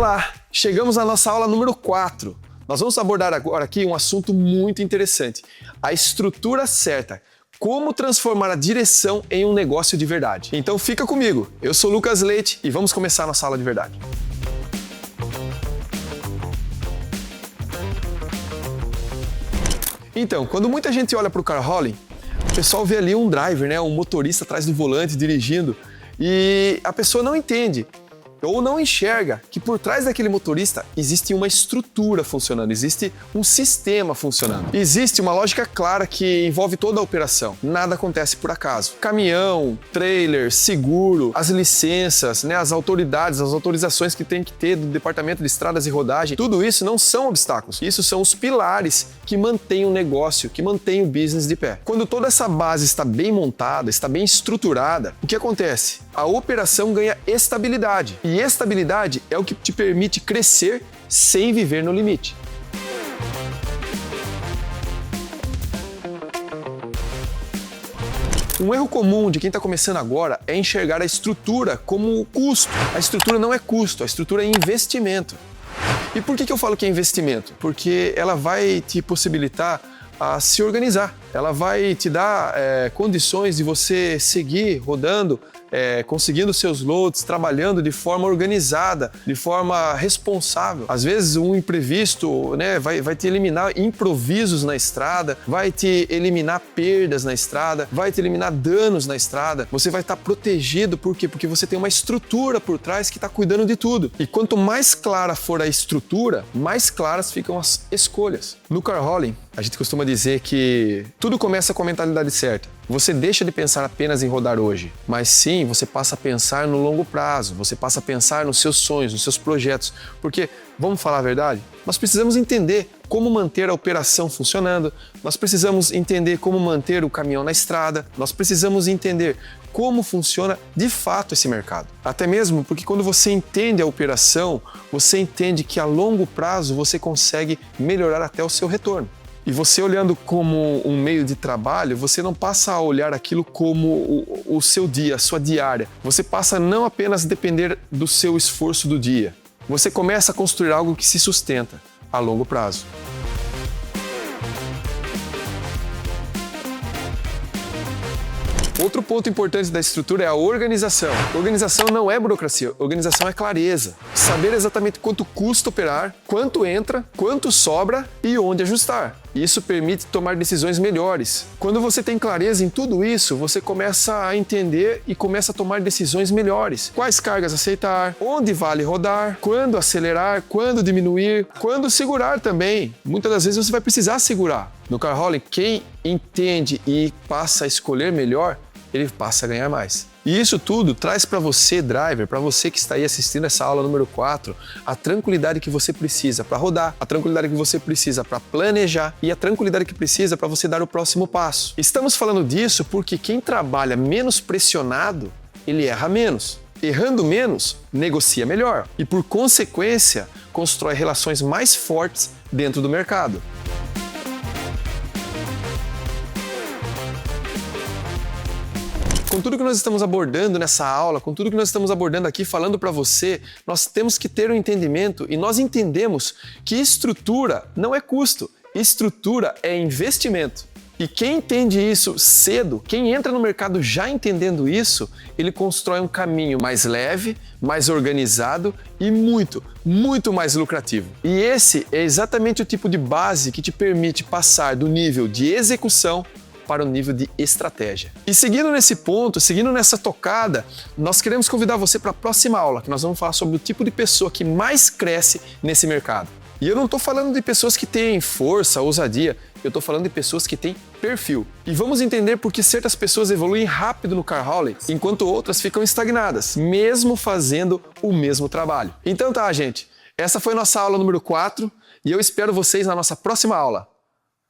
Olá, chegamos à nossa aula número 4. Nós vamos abordar agora aqui um assunto muito interessante, a estrutura certa. Como transformar a direção em um negócio de verdade. Então fica comigo, eu sou Lucas Leite e vamos começar a nossa aula de verdade. Então, quando muita gente olha para o car hauling, o pessoal vê ali um driver, né, um motorista atrás do volante dirigindo, e a pessoa não entende ou não enxerga que por trás daquele motorista existe uma estrutura funcionando, existe um sistema funcionando. Existe uma lógica clara que envolve toda a operação. Nada acontece por acaso. Caminhão, trailer, seguro, as licenças, né, as autoridades, as autorizações que tem que ter do Departamento de Estradas e Rodagem, tudo isso não são obstáculos. Isso são os pilares que mantêm o negócio, que mantêm o business de pé. Quando toda essa base está bem montada, está bem estruturada, o que acontece? A operação ganha estabilidade. E estabilidade é o que te permite crescer sem viver no limite. Um erro comum de quem está começando agora é enxergar a estrutura como custo. A estrutura não é custo, a estrutura é investimento. E por que eu falo que é investimento? Porque ela vai te possibilitar a se organizar. Ela vai te dar condições de você seguir rodando, conseguindo seus loads, trabalhando de forma organizada, de forma responsável. Às vezes um imprevisto, né, vai te eliminar improvisos na estrada, vai te eliminar perdas na estrada, vai te eliminar danos na estrada. Você vai estar protegido, por quê? Porque você tem uma estrutura por trás que está cuidando de tudo. E quanto mais clara for a estrutura, mais claras ficam as escolhas. No car hauling, a gente costuma dizer que tudo começa com a mentalidade certa. Você deixa de pensar apenas em rodar hoje, mas sim, você passa a pensar no longo prazo, você passa a pensar nos seus sonhos, nos seus projetos, porque, vamos falar a verdade, nós precisamos entender como manter a operação funcionando, nós precisamos entender como manter o caminhão na estrada, nós precisamos entender como funciona de fato esse mercado. Até mesmo porque quando você entende a operação, você entende que a longo prazo você consegue melhorar até o seu retorno. E você olhando como um meio de trabalho, você não passa a olhar aquilo como o seu dia, a sua diária. Você passa a não apenas depender do seu esforço do dia. Você começa a construir algo que se sustenta a longo prazo. Outro ponto importante da estrutura é a organização. Organização não é burocracia, organização é clareza. Saber exatamente quanto custa operar, quanto entra, quanto sobra e onde ajustar. Isso permite tomar decisões melhores. Quando você tem clareza em tudo isso, você começa a entender e começa a tomar decisões melhores. Quais cargas aceitar, onde vale rodar, quando acelerar, quando diminuir, quando segurar também. Muitas das vezes você vai precisar segurar. No car hauling, quem entende e passa a escolher melhor, ele passa a ganhar mais. E isso tudo traz para você, driver, para você que está aí assistindo essa aula número 4, a tranquilidade que você precisa para rodar, a tranquilidade que você precisa para planejar e a tranquilidade que precisa para você dar o próximo passo. Estamos falando disso porque quem trabalha menos pressionado, ele erra menos. Errando menos, negocia melhor e, por consequência, constrói relações mais fortes dentro do mercado. Com tudo que nós estamos abordando nessa aula, com tudo que nós estamos abordando aqui, falando para você, nós temos que ter um entendimento e nós entendemos que estrutura não é custo, estrutura é investimento. E quem entende isso cedo, quem entra no mercado já entendendo isso, ele constrói um caminho mais leve, mais organizado e muito mais lucrativo. E esse é exatamente o tipo de base que te permite passar do nível de execução para o nível de estratégia. E seguindo nesse ponto, seguindo nessa tocada, nós queremos convidar você para a próxima aula, que nós vamos falar sobre o tipo de pessoa que mais cresce nesse mercado. E eu não estou falando de pessoas que têm força, ousadia, eu estou falando de pessoas que têm perfil. E vamos entender por que certas pessoas evoluem rápido no car hauling, enquanto outras ficam estagnadas, mesmo fazendo o mesmo trabalho. Então tá, gente, essa foi nossa aula número 4 e eu espero vocês na nossa próxima aula.